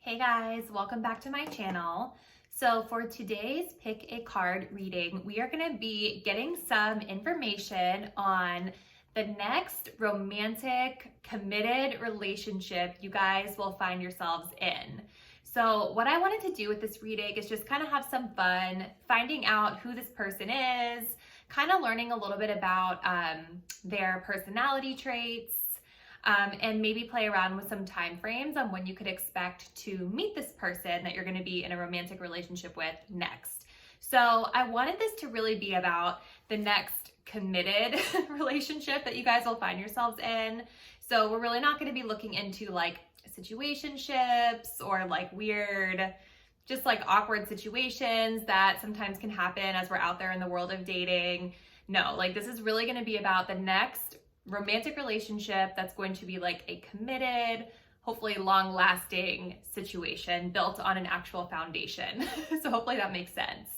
Hey guys, welcome back to my channel. So for today's pick a card reading, we are going to be getting some information on the next romantic, committed relationship you guys will find yourselves in. So what I wanted to do with this reading is just kind of have some fun, finding out who this person is, kind of learning a little bit about their personality traits, and maybe play around with some time frames on when you could expect to meet this person that you're going to be in a romantic relationship with next. So I wanted this to really be about the next committed relationship that you guys will find yourselves in. So we're really not going to be looking into like situationships or like weird, just like awkward situations that sometimes can happen as we're out there in the world of dating. No, like this is really going to be about the next romantic relationship that's going to be like a committed, hopefully long-lasting situation built on an actual foundation. So hopefully that makes sense.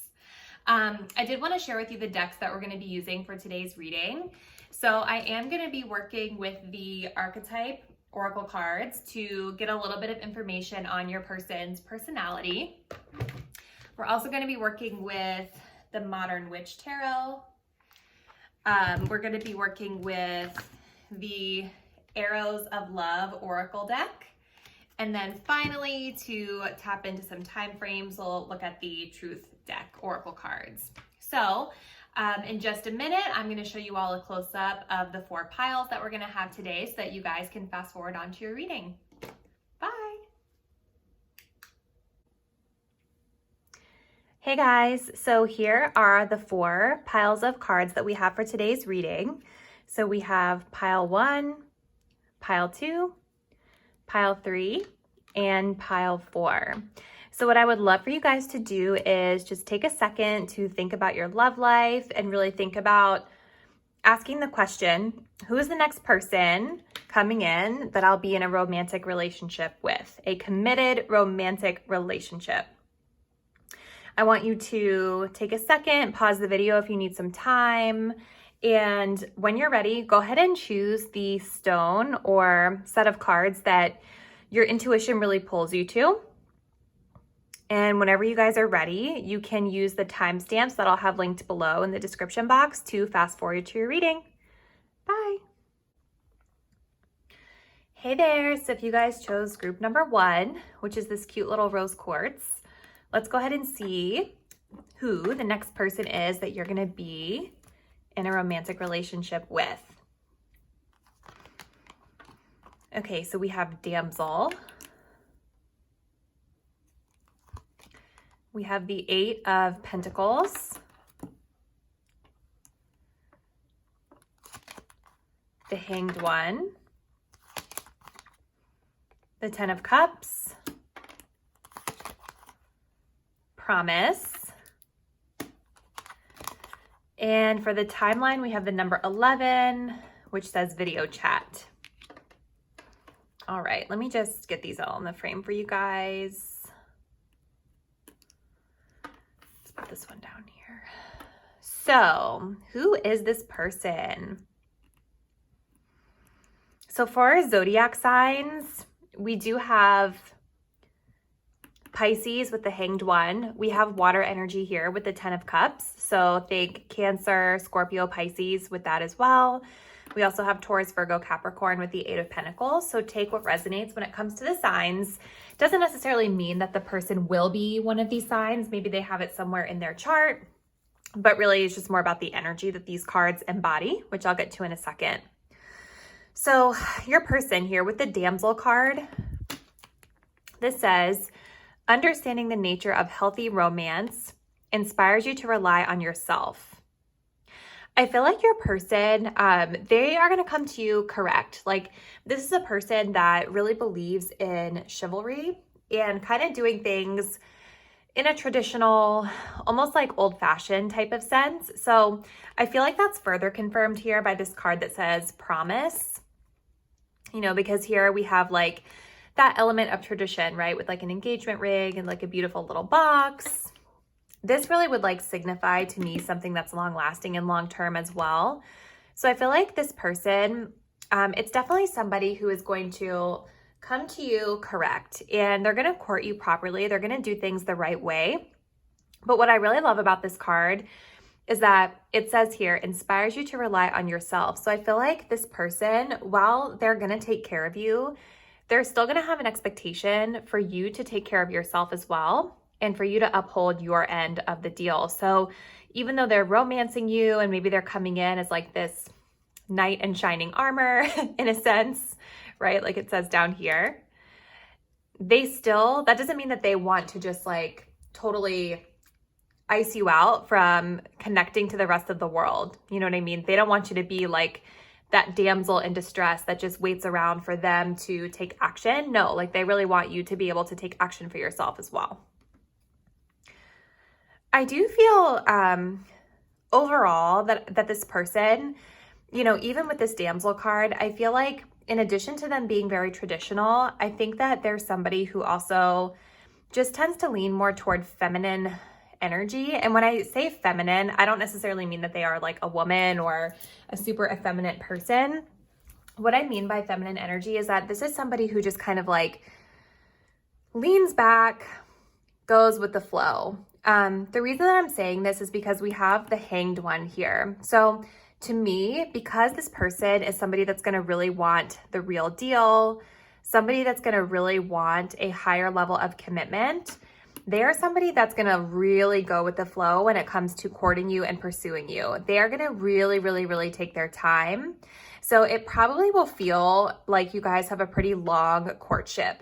I did want to share with you the decks that we're going to be using for today's reading. So I am going to be working with the Archetype Oracle cards to get a little bit of information on your person's personality. We're also going to be working with the Modern Witch Tarot. We're going to be working with the Arrows of Love Oracle deck. And then finally, to tap into some time frames, we'll look at the Truth deck Oracle cards. So in just a minute, I'm going to show you all a close-up of the 4 piles that we're going to have today so that you guys can fast forward onto your reading. Bye. Hey guys, so here are the 4 piles of cards that we have for today's reading. So we have pile 1, pile 2, pile 3, and pile 4. So what I would love for you guys to do is just take a second to think about your love life and really think about asking the question, who is the next person coming in that I'll be in a romantic relationship with? A committed romantic relationship. I want you to take a second, pause the video if you need some time, and when you're ready, go ahead and choose the stone or set of cards that your intuition really pulls you to. And whenever you guys are ready, you can use the timestamps that I'll have linked below in the description box to fast forward to your reading. Bye. Hey there, so if you guys chose group number 1, which is this cute little rose quartz, let's go ahead and see who the next person is that you're gonna be in a romantic relationship with. Okay, so we have Damsel. We have the 8 of Pentacles. The Hanged One. The 10 of Cups. Promise. And for the timeline, we have the number 11, which says video chat. All right, let me just get these all in the frame for you guys. Let's put this one down here. So, who is this person? So for our zodiac signs, we do have Pisces with the Hanged One. We have water energy here with the 10 of Cups. So think Cancer, Scorpio, Pisces with that as well. We also have Taurus, Virgo, Capricorn with the 8 of Pentacles. So take what resonates when it comes to the signs. Doesn't necessarily mean that the person will be one of these signs. Maybe they have it somewhere in their chart, but really it's just more about the energy that these cards embody, which I'll get to in a second. So your person here with the Damsel card, this says, understanding the nature of healthy romance inspires you to rely on yourself. I feel like your person, they are going to come to you correct. Like this is a person that really believes in chivalry and kind of doing things in a traditional, almost like old-fashioned type of sense. So I feel like that's further confirmed here by this card that says promise, you know, because here we have like that element of tradition, right? With like an engagement ring and like a beautiful little box. This really would like signify to me something that's long lasting and long term as well. So I feel like this person, it's definitely somebody who is going to come to you correct, and they're going to court you properly. They're going to do things the right way. But what I really love about this card is that it says here, inspires you to rely on yourself. So I feel like this person, while they're going to take care of you, they're still going to have an expectation for you to take care of yourself as well, and for you to uphold your end of the deal. So even though they're romancing you and maybe they're coming in as like this knight in shining armor in a sense, right? Like it says down here, that doesn't mean that they want to just like totally ice you out from connecting to the rest of the world. You know what I mean? They don't want you to be like that damsel in distress that just waits around for them to take action. No, like they really want you to be able to take action for yourself as well. I do feel overall that this person, you know, even with this damsel card, I feel like in addition to them being very traditional, I think that there's somebody who also just tends to lean more toward feminine energy. And when I say feminine, I don't necessarily mean that they are like a woman or a super effeminate person. What I mean by feminine energy is that this is somebody who just kind of like leans back, goes with the flow. The reason that I'm saying this is because we have the Hanged One here. So to me, because this person is somebody that's going to really want the real deal, somebody that's going to really want a higher level of commitment, they are somebody that's going to really go with the flow when it comes to courting you and pursuing you. They are going to really, really, really take their time. So it probably will feel like you guys have a pretty long courtship,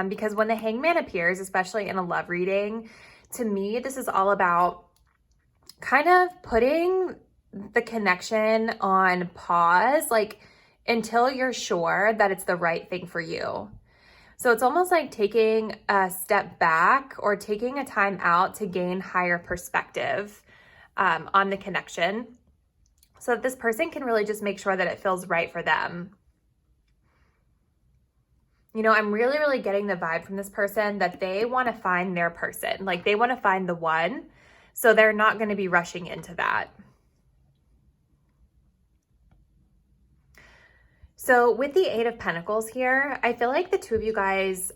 because when the Hangman appears, especially in a love reading, to me, this is all about kind of putting the connection on pause, like until you're sure that it's the right thing for you. So it's almost like taking a step back or taking a time out to gain higher perspective on the connection, so that this person can really just make sure that it feels right for them. You know, I'm really, really getting the vibe from this person that they want to find their person. Like they want to find the one. So they're not going to be rushing into that. So with the Eight of Pentacles here, I feel like the two of you guys,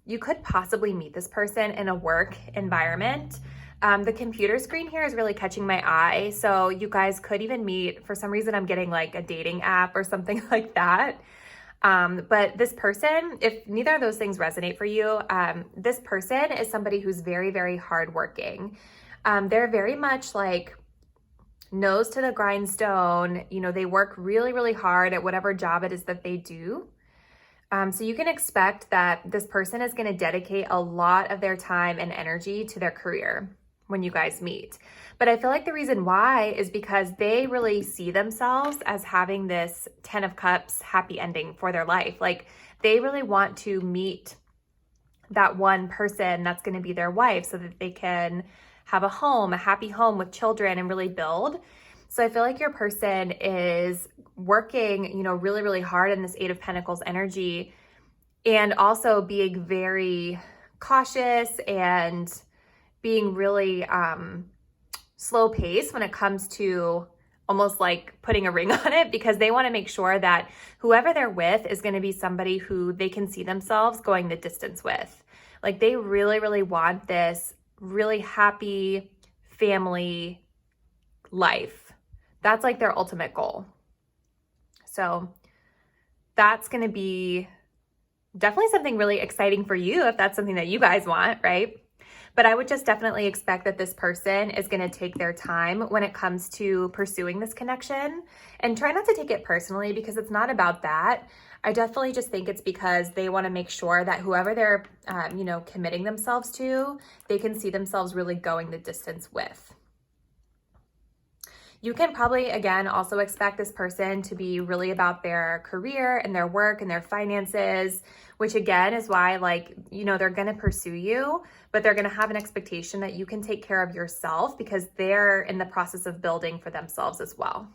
you could possibly meet this person in a work environment. The computer screen here is really catching my eye. So you guys could even meet, for some reason I'm getting like a dating app or something like that. But this person, if neither of those things resonate for you, this person is somebody who's very, very hardworking. They're very much like nose to the grindstone. You know, they work really, really hard at whatever job it is that they do. So you can expect that this person is going to dedicate a lot of their time and energy to their career when you guys meet. But I feel like the reason why is because they really see themselves as having this 10 of Cups happy ending for their life. Like they really want to meet that one person that's going to be their wife so that they can have a home, a happy home with children and really build. So I feel like your person is working, you know, really, really hard in this Eight of Pentacles energy, and also being very cautious and being really slow paced when it comes to almost like putting a ring on it, because they want to make sure that whoever they're with is going to be somebody who they can see themselves going the distance with. Like they really, really want this really happy family life. That's like their ultimate goal. So that's going to be definitely something really exciting for you if that's something that you guys want, right? But I would just definitely expect that this person is going to take their time when it comes to pursuing this connection, and try not to take it personally, because it's not about that. I definitely just think it's because they want to make sure that whoever they're, you know, committing themselves to, they can see themselves really going the distance with. You can probably, again, also expect this person to be really about their career and their work and their finances, which again is why, like, you know, they're going to pursue you, but they're going to have an expectation that you can take care of yourself, because they're in the process of building for themselves as well.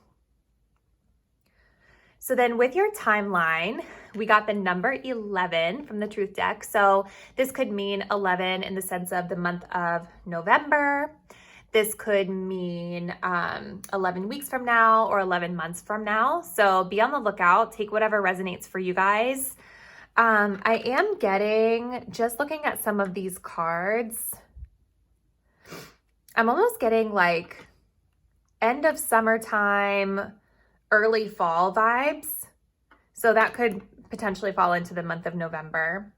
So then with your timeline, we got the number 11 from the Truth deck. So this could mean 11 in the sense of the month of November. This could mean 11 weeks from now or 11 months from now. So be on the lookout. Take whatever resonates for you guys. I am getting, just looking at some of these cards, I'm almost getting like end of summertime, early fall vibes. So that could potentially fall into the month of November.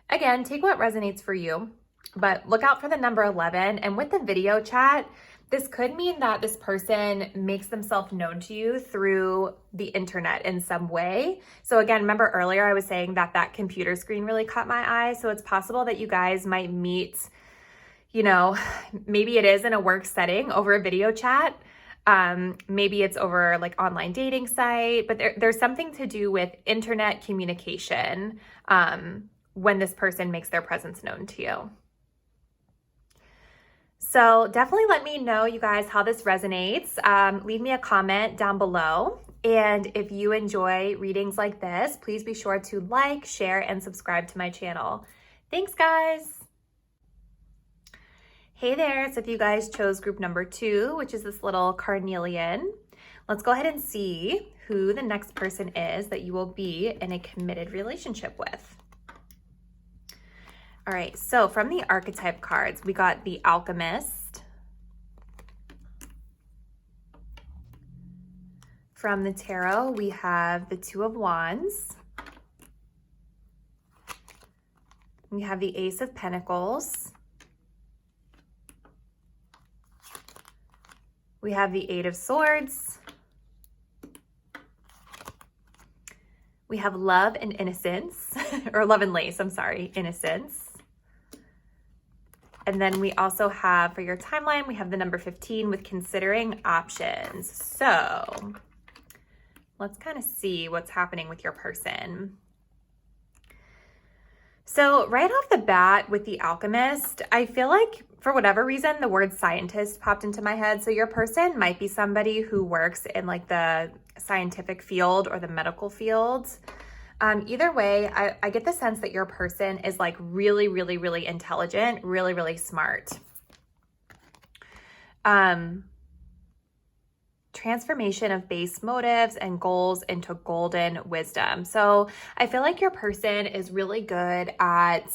Again, take what resonates for you, but look out for the number 11. And with the video chat, this could mean that this person makes themselves known to you through the internet in some way. So again, remember earlier I was saying that that computer screen really caught my eye. So it's possible that you guys might meet, you know, maybe it is in a work setting over a video chat. Maybe it's over like online dating site, but there's something to do with internet communication when this person makes their presence known to you. So definitely let me know, you guys, how this resonates. Leave me a comment down below. And if you enjoy readings like this, please be sure to like, share, and subscribe to my channel. Thanks, guys. Hey there, so if you guys chose group number 2, which is this little carnelian, let's go ahead and see who the next person is that you will be in a committed relationship with. All right, so from the Archetype cards, we got the Alchemist. From the Tarot, we have the Two of Wands. We have the Ace of Pentacles. We have the Eight of Swords. We have Love and Innocence, or Love and Lace, I'm sorry, Innocence. And then we also have, for your timeline, we have the number 15 with Considering Options. So let's kind of see what's happening with your person. So right off the bat with the Alchemist, I feel like for whatever reason, the word scientist popped into my head. So your person might be somebody who works in like the scientific field or the medical field. Either way, I get the sense that your person is like really, really, really intelligent, really, really smart. Transformation of base motives and goals into golden wisdom. So I feel like your person is really good at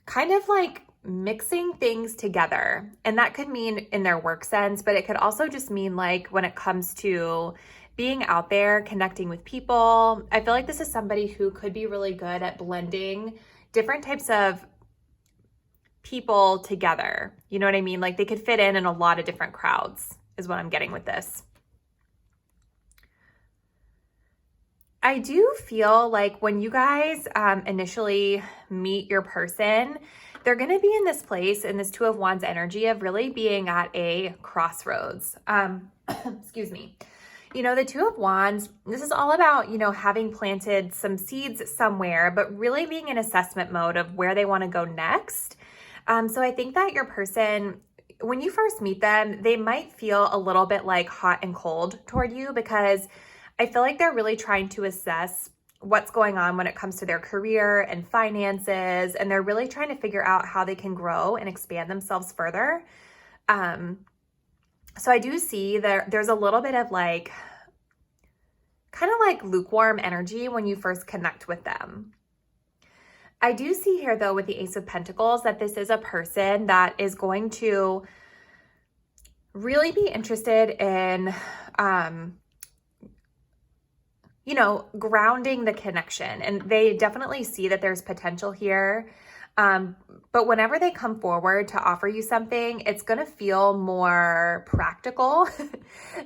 kind of like mixing things together. And that could mean in their work sense, but it could also just mean like when it comes to being out there, connecting with people. I feel like this is somebody who could be really good at blending different types of people together. You know what I mean? Like they could fit in a lot of different crowds is what I'm getting with this. I do feel like when you guys initially meet your person, they're going to be in this place, in this Two of Wands energy of really being at a crossroads. Excuse me. You know, the Two of Wands, this is all about, you know, having planted some seeds somewhere, but really being in assessment mode of where they want to go next. So I think that your person, when you first meet them, they might feel a little bit like hot and cold toward you because I feel like they're really trying to assess what's going on when it comes to their career and finances, and they're really trying to figure out how they can grow and expand themselves further. So I do see there's a little bit of like, kind of like lukewarm energy when you first connect with them. I do see here though with the Ace of Pentacles that this is a person that is going to really be interested in, you know, grounding the connection. And they definitely see that there's potential here. But whenever they come forward to offer you something, it's going to feel more practical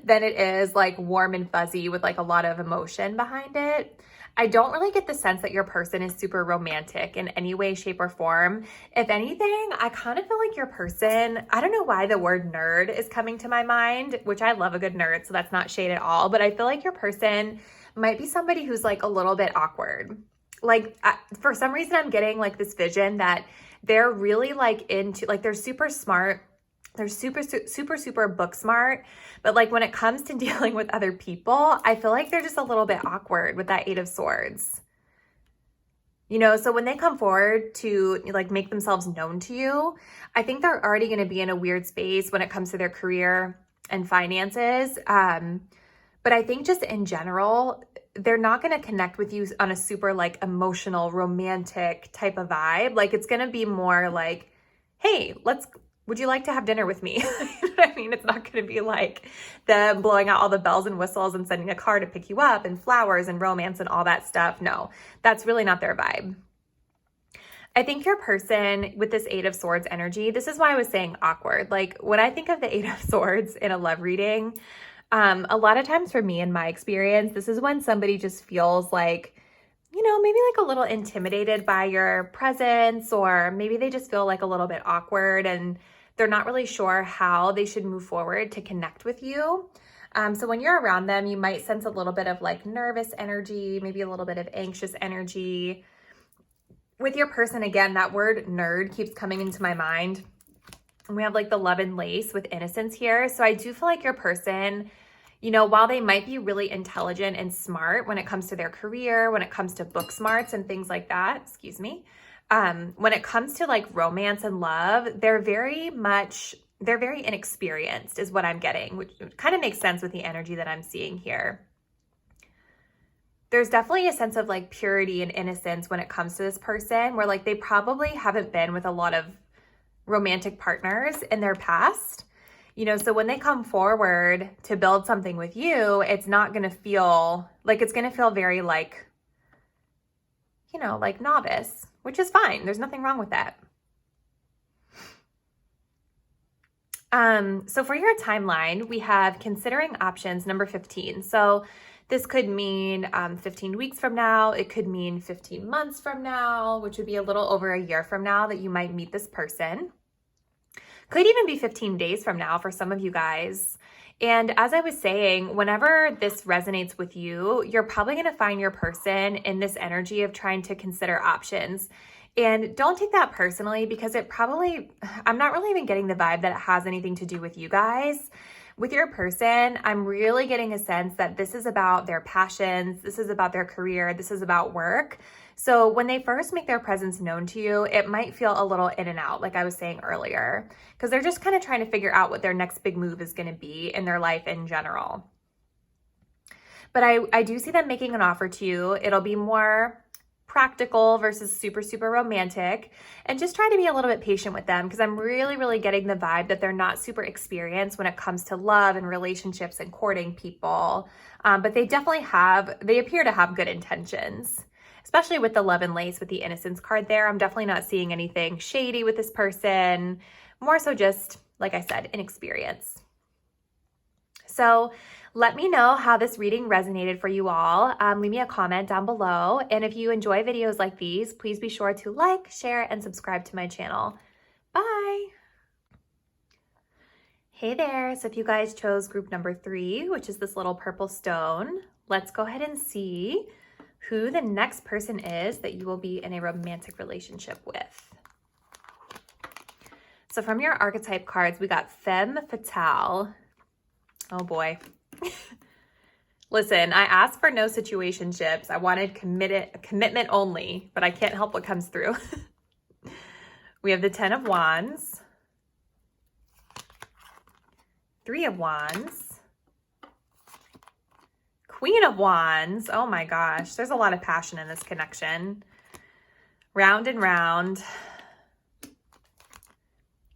than it is like warm and fuzzy with like a lot of emotion behind it. I don't really get the sense that your person is super romantic in any way, shape, or form. If anything, I kind of feel like your person, I don't know why the word nerd is coming to my mind, which I love a good nerd, so that's not shade at all. But I feel like your person might be somebody who's like a little bit awkward. Like for some reason, I'm getting like this vision that they're really like into, like they're super smart. They're super book smart. But like when it comes to dealing with other people, I feel like they're just a little bit awkward with that Eight of Swords. You know, so when they come forward to like make themselves known to you, I think they're already going to be in a weird space when it comes to their career and finances. But I think just in general, they're not going to connect with you on a super like emotional, romantic type of vibe. Like it's going to be more like, hey, would you like to have dinner with me? You know what I mean? It's not going to be like them blowing out all the bells and whistles and sending a car to pick you up and flowers and romance and all that stuff. No, that's really not their vibe. I think your person with this Eight of Swords energy, this is why I was saying awkward. Like when I think of the Eight of Swords in a love reading, a lot of times for me in my experience, this is when somebody just feels like, you know, maybe like a little intimidated by your presence, or maybe they just feel like a little bit awkward and they're not really sure how they should move forward to connect with you. So when you're around them, you might sense a little bit of like nervous energy, maybe a little bit of anxious energy. With your person, again, that word nerd keeps coming into my mind. And we have like the love and lace with innocence here. So I do feel like your person, you know, while they might be really intelligent and smart when it comes to their career, when it comes to book smarts and things like that, excuse me, when it comes to like romance and love, they're very inexperienced is what I'm getting, which kind of makes sense with the energy that I'm seeing here. There's definitely a sense of like purity and innocence when it comes to this person, where like they probably haven't been with a lot of romantic partners in their past, you know, so when they come forward to build something with you, it's not going to feel like, it's going to feel very like, you know, like novice, which is fine. There's nothing wrong with that. So for your timeline, we have considering options number 15. So this could mean 15 weeks from now. It could mean 15 months from now, which would be a little over a year from now that you might meet this person. Could even be 15 days from now for some of you guys. And as I was saying, whenever this resonates with you, you're probably going to find your person in this energy of trying to consider options. And don't take that personally, because I'm not really even getting the vibe that it has anything to do with you guys. With your person, I'm really getting a sense that this is about their passions, this is about their career, this is about work. So when they first make their presence known to you, it might feel a little in and out, like I was saying earlier, because they're just kind of trying to figure out what their next big move is going to be in their life in general. But I do see them making an offer to you. It'll be more practical versus super, super romantic, and just try to be a little bit patient with them, because I'm really, really getting the vibe that they're not super experienced when it comes to love and relationships and courting people. But they appear to have good intentions, especially with the love and lace with the innocence card there. I'm definitely not seeing anything shady with this person, more so just, like I said, inexperience. So let me know how this reading resonated for you all. Leave me a comment down below. And if you enjoy videos like these, please be sure to like, share, and subscribe to my channel. Bye. Hey there. So if you guys chose group number 3, which is this little purple stone, let's go ahead and see who the next person is that you will be in a romantic relationship with. So from your archetype cards, we got Femme Fatale. Oh boy. Listen, I asked for no situationships. I wanted commitment only, but I can't help what comes through. We have the 10 of Wands, 3 of Wands, Queen of Wands. Oh my gosh, there's a lot of passion in this connection. Round and round.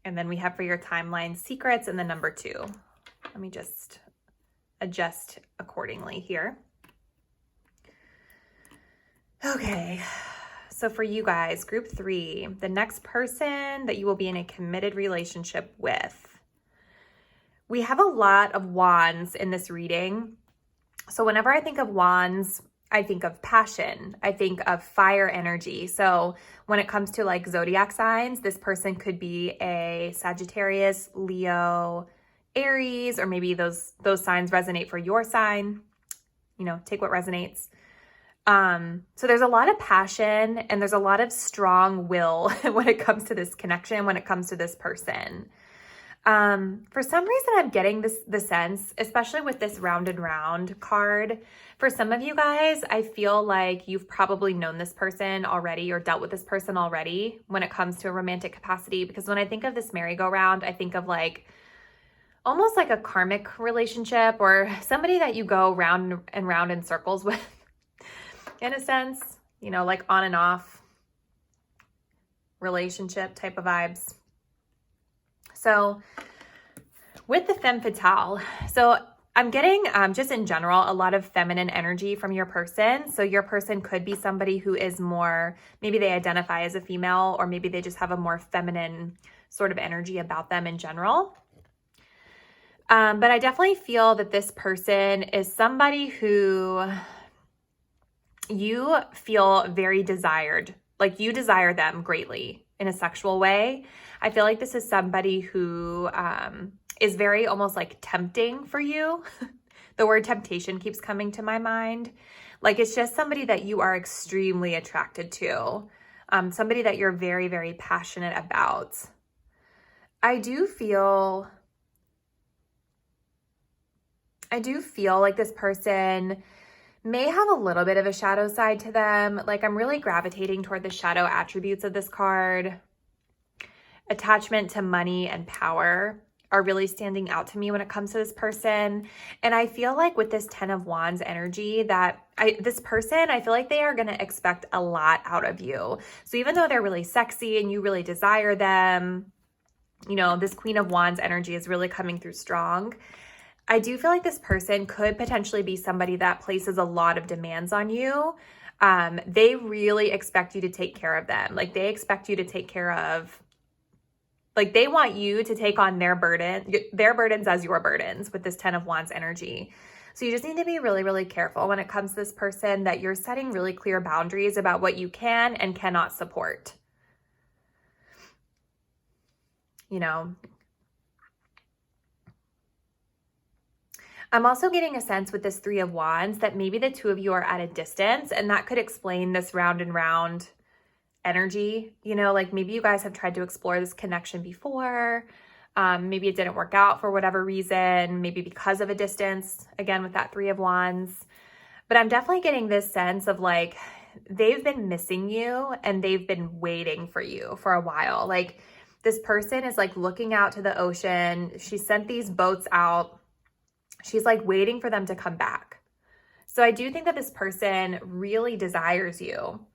And then we have for your timeline secrets and the number 2. Let me just adjust accordingly here. Okay, so for you guys, group 3, the next person that you will be in a committed relationship with. We have a lot of wands in this reading. So whenever I think of wands, I think of passion. I think of fire energy. So when it comes to like zodiac signs, this person could be a Sagittarius, Leo, Aries, or maybe those signs resonate for your sign. You know, take what resonates. So there's a lot of passion and there's a lot of strong will when it comes to this connection, when it comes to this person. For some reason, I'm getting the sense, especially with this round and round card, for some of you guys, I feel like you've probably known this person already or dealt with this person already when it comes to a romantic capacity. Because when I think of this merry-go-round, I think of like almost like a karmic relationship or somebody that you go round and round in circles with. in a sense, you know, like on and off relationship type of vibes. So with the femme fatale, so I'm getting just in general a lot of feminine energy from your person. So your person could be somebody who is more, maybe they identify as a female, or maybe they just have a more feminine sort of energy about them in general. But I definitely feel that this person is somebody who you feel very desired, like you desire them greatly in a sexual way. I feel like this is somebody who is very almost like tempting for you. The word temptation keeps coming to my mind. Like it's just somebody that you are extremely attracted to, somebody that you're very, very passionate about. I do feel like this person may have a little bit of a shadow side to them. Like I'm really gravitating toward the shadow attributes of this card. Attachment to money and power are really standing out to me when it comes to this person. And I feel like with this 10 of Wands energy that this person, I feel like they are going to expect a lot out of you. So even though they're really sexy and you really desire them, you know, this Queen of Wands energy is really coming through strong. I do feel like this person could potentially be somebody that places a lot of demands on you. They really expect you to take care of them. Like they expect you to take care of, like they want you to take on their burdens as your burdens with this 10 of Wands energy. So you just need to be really, really careful when it comes to this person, that you're setting really clear boundaries about what you can and cannot support. You know, I'm also getting a sense with this 3 of Wands that maybe the two of you are at a distance, and that could explain this round and round energy. You know, like maybe you guys have tried to explore this connection before. Maybe it didn't work out for whatever reason, maybe because of a distance, again, with that 3 of Wands. But I'm definitely getting this sense of like, they've been missing you and they've been waiting for you for a while. Like this person is like looking out to the ocean. She sent these boats out. She's like waiting for them to come back. So I do think that this person really desires you.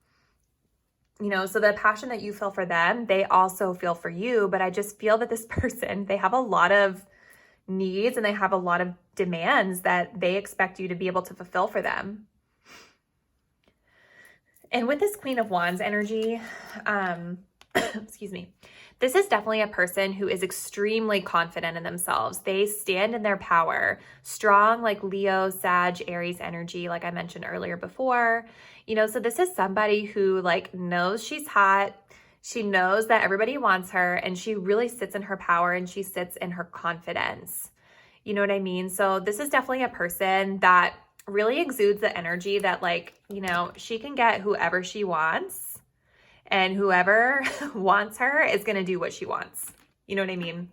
You know, so the passion that you feel for them, they also feel for you. But I just feel that this person, they have a lot of needs and they have a lot of demands that they expect you to be able to fulfill for them. And with this Queen of Wands energy, excuse me, this is definitely a person who is extremely confident in themselves. They stand in their power, strong, like Leo, Sag, Aries energy, like I mentioned earlier before. You know, so this is somebody who like knows she's hot. She knows that everybody wants her, and she really sits in her power and she sits in her confidence. You know what I mean? So this is definitely a person that really exudes the energy that like, you know, she can get whoever she wants. And whoever wants her is going to do what she wants. You know what I mean?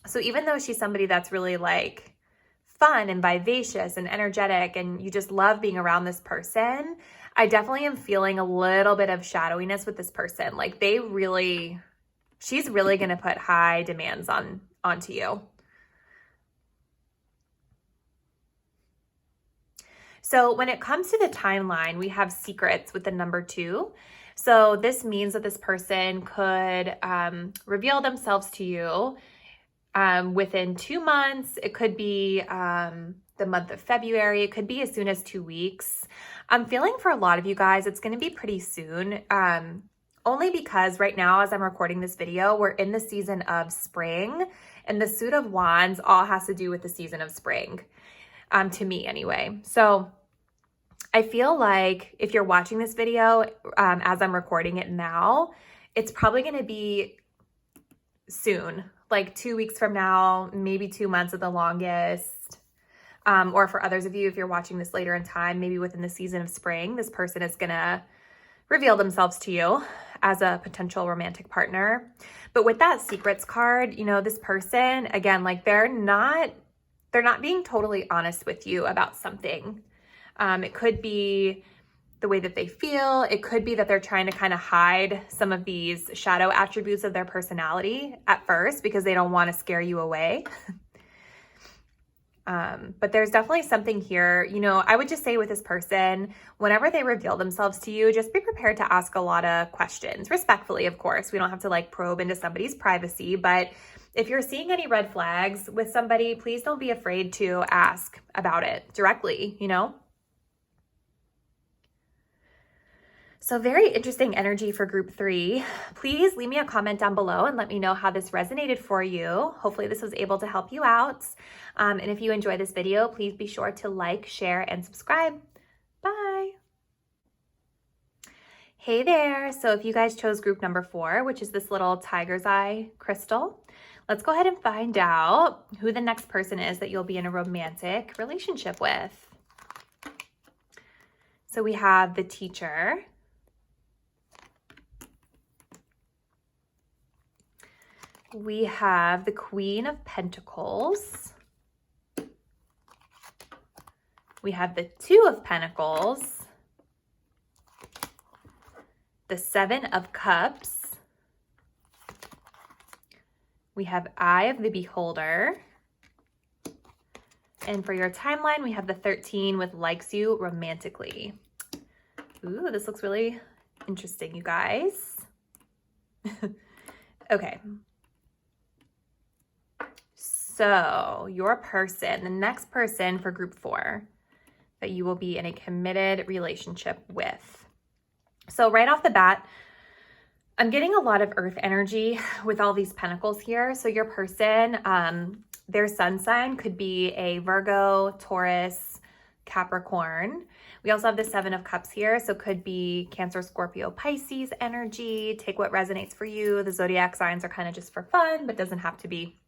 So even though she's somebody that's really like fun and vivacious and energetic and you just love being around this person, I definitely am feeling a little bit of shadowiness with this person. Like she's really going to put high demands onto you. So when it comes to the timeline, we have secrets with the number 2. So this means that this person could reveal themselves to you within 2 months. It could be the month of February. It could be as soon as 2 weeks. I'm feeling for a lot of you guys, it's going to be pretty soon. Only because right now, as I'm recording this video, we're in the season of spring. And the Suit of Wands all has to do with the season of spring. To me anyway. So I feel like if you're watching this video as I'm recording it now, it's probably going to be soon, like 2 weeks from now, maybe 2 months at the longest. Or for others of you, if you're watching this later in time, maybe within the season of spring, this person is going to reveal themselves to you as a potential romantic partner. But with that secrets card, you know, this person, again, like they're not being totally honest with you about something. It could be the way that they feel. It could be that they're trying to kind of hide some of these shadow attributes of their personality at first because they don't want to scare you away. But there's definitely something here. You know, I would just say with this person, whenever they reveal themselves to you, just be prepared to ask a lot of questions, respectfully, of course. We don't have to like probe into somebody's privacy, but if you're seeing any red flags with somebody, please don't be afraid to ask about it directly, you know? So very interesting energy for group 3. Please leave me a comment down below and let me know how this resonated for you. Hopefully this was able to help you out. And if you enjoyed this video, please be sure to like, share, and subscribe. Bye. Hey there. So if you guys chose group number 4, which is this little tiger's eye crystal, let's go ahead and find out who the next person is that you'll be in a romantic relationship with. So we have the teacher. We have the Queen of Pentacles. We have the 2 of Pentacles. The 7 of Cups. We have Eye of the Beholder. And for your timeline, we have the 13 with likes you romantically. Ooh, this looks really interesting, you guys. Okay. So your person, the next person for group 4 that you will be in a committed relationship with. So right off the bat, I'm getting a lot of earth energy with all these pentacles here. So your person, their sun sign could be a Virgo, Taurus, Capricorn. We also have the 7 of Cups here. So could be Cancer, Scorpio, Pisces energy. Take what resonates for you. The zodiac signs are kind of just for fun, but doesn't have to be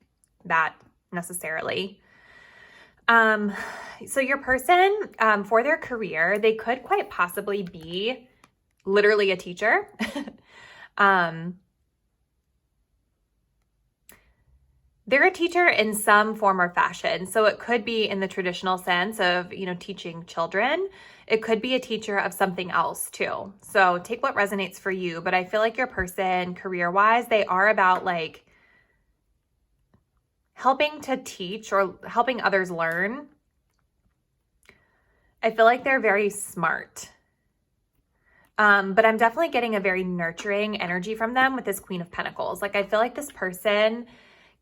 that necessarily. So your person, for their career, they could quite possibly be literally a teacher. They're a teacher in some form or fashion. So it could be in the traditional sense of, you know, teaching children. It could be a teacher of something else too. So take what resonates for you. But I feel like your person, career-wise, they are about like helping to teach or helping others learn. I feel like they're very smart. But I'm definitely getting a very nurturing energy from them with this Queen of Pentacles. Like I feel like this person,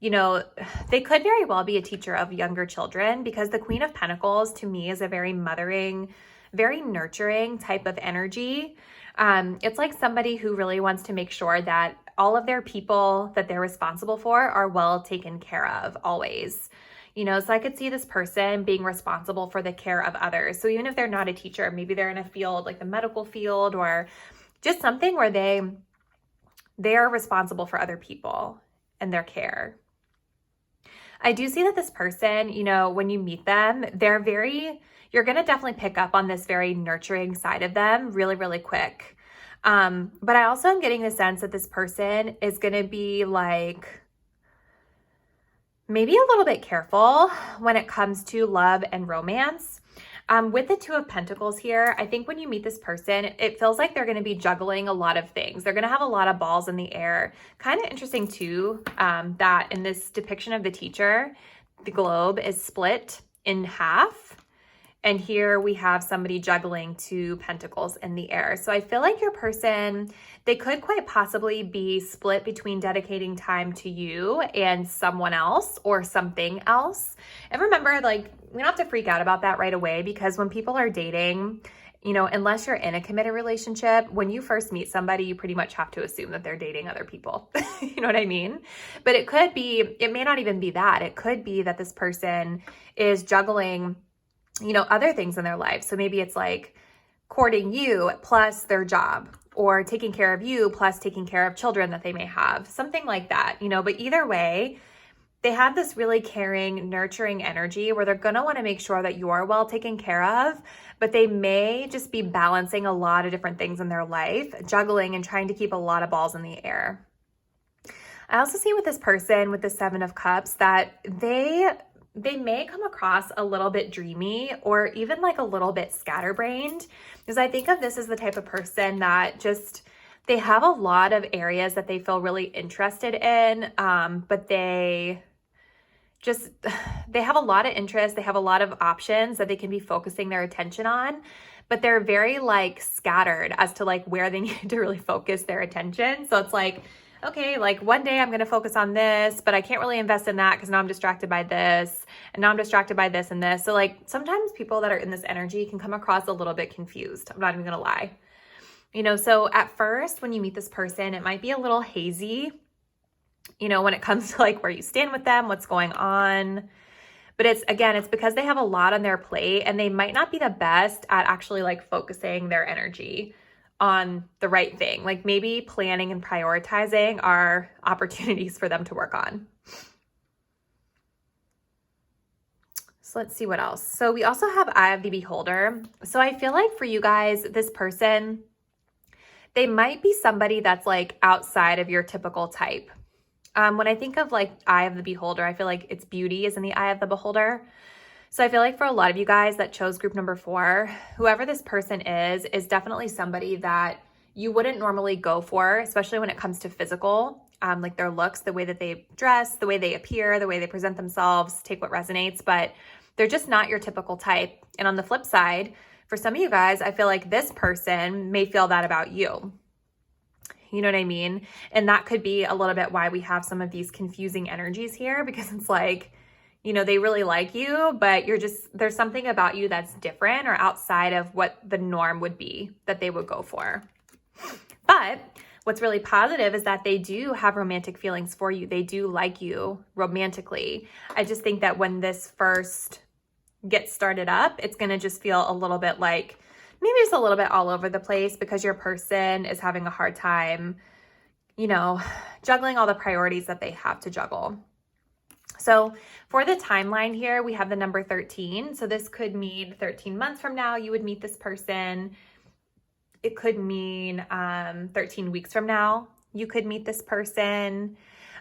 you know, they could very well be a teacher of younger children because the Queen of Pentacles to me is a very mothering, very nurturing type of energy. It's like somebody who really wants to make sure that all of their people that they're responsible for are well taken care of always. You know, so I could see this person being responsible for the care of others. So even if they're not a teacher, maybe they're in a field like the medical field or just something where they are responsible for other people and their care. I do see that this person, you know, when you meet them, you're going to definitely pick up on this very nurturing side of them really, really quick. But I also am getting the sense that this person is going to be like maybe a little bit careful when it comes to love and romance. With the 2 of Pentacles here, I think when you meet this person, it feels like they're going to be juggling a lot of things. They're going to have a lot of balls in the air. Kind of interesting too, that in this depiction of the teacher, the globe is split in half. And here we have somebody juggling 2 pentacles in the air. So I feel like your person, they could quite possibly be split between dedicating time to you and someone else or something else. And remember, like, we don't have to freak out about that right away because when people are dating, you know, unless you're in a committed relationship, when you first meet somebody, you pretty much have to assume that they're dating other people. You know what I mean? But it could be, it may not even be that. It could be that this person is juggling, you know, other things in their life. So maybe it's like courting you plus their job or taking care of you plus taking care of children that they may have, something like that, you know, but either way, they have this really caring, nurturing energy where they're going to want to make sure that you are well taken care of, but they may just be balancing a lot of different things in their life, juggling and trying to keep a lot of balls in the air. I also see with this person with the 7 of Cups that they may come across a little bit dreamy or even like a little bit scatterbrained, because I think of this as the type of person that just, they have a lot of areas that they feel really interested in, but they, just, they have a lot of interest. They have a lot of options that they can be focusing their attention on, but they're very like scattered as to like where they need to really focus their attention. So it's like, okay, like one day I'm going to focus on this, but I can't really invest in that because now I'm distracted by this, and now I'm distracted by this and this. So like sometimes people that are in this energy can come across a little bit confused. I'm not even going to lie. You know, so at first when you meet this person, it might be a little hazy, you know, when it comes to like where you stand with them, what's going on. But it's because they have a lot on their plate and they might not be the best at actually like focusing their energy on the right thing. Like maybe planning and prioritizing are opportunities for them to work on. So let's see what else. So we also have Eye of the Beholder. So I feel like for you guys, this person, they might be somebody that's like outside of your typical type. When I think of like Eye of the Beholder, I feel like it's beauty is in the eye of the beholder. So I feel like for a lot of you guys that chose group number 4, whoever this person is definitely somebody that you wouldn't normally go for, especially when it comes to physical, like their looks, the way that they dress, the way they appear, the way they present themselves, take what resonates, but they're just not your typical type. And on the flip side, for some of you guys, I feel like this person may feel that about you. You know what I mean? And that could be a little bit why we have some of these confusing energies here, because it's like, you know, they really like you, but there's something about you that's different or outside of what the norm would be that they would go for. But what's really positive is that they do have romantic feelings for you. They do like you romantically. I just think that when this first gets started up, it's going to just feel a little bit like, maybe just a little bit all over the place because your person is having a hard time, you know, juggling all the priorities that they have to juggle. So for the timeline here, we have the number 13. So this could mean 13 months from now, you would meet this person. It could mean 13 weeks from now, you could meet this person.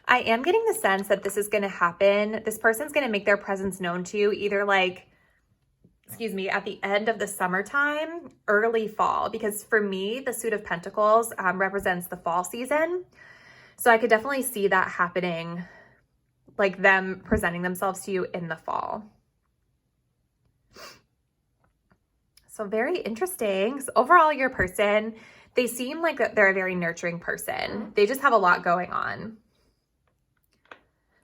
I am getting the sense that this is going to happen. This person's going to make their presence known to you either like, at the end of the summertime, early fall, because for me, the Suit of Pentacles represents the fall season. So I could definitely see that happening, like them presenting themselves to you in the fall. So very interesting. So overall, your person, they seem like they're a very nurturing person. They just have a lot going on.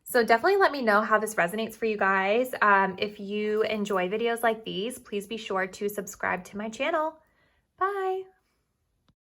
So definitely let me know how this resonates for you guys. If you enjoy videos like these, please be sure to subscribe to my channel. Bye.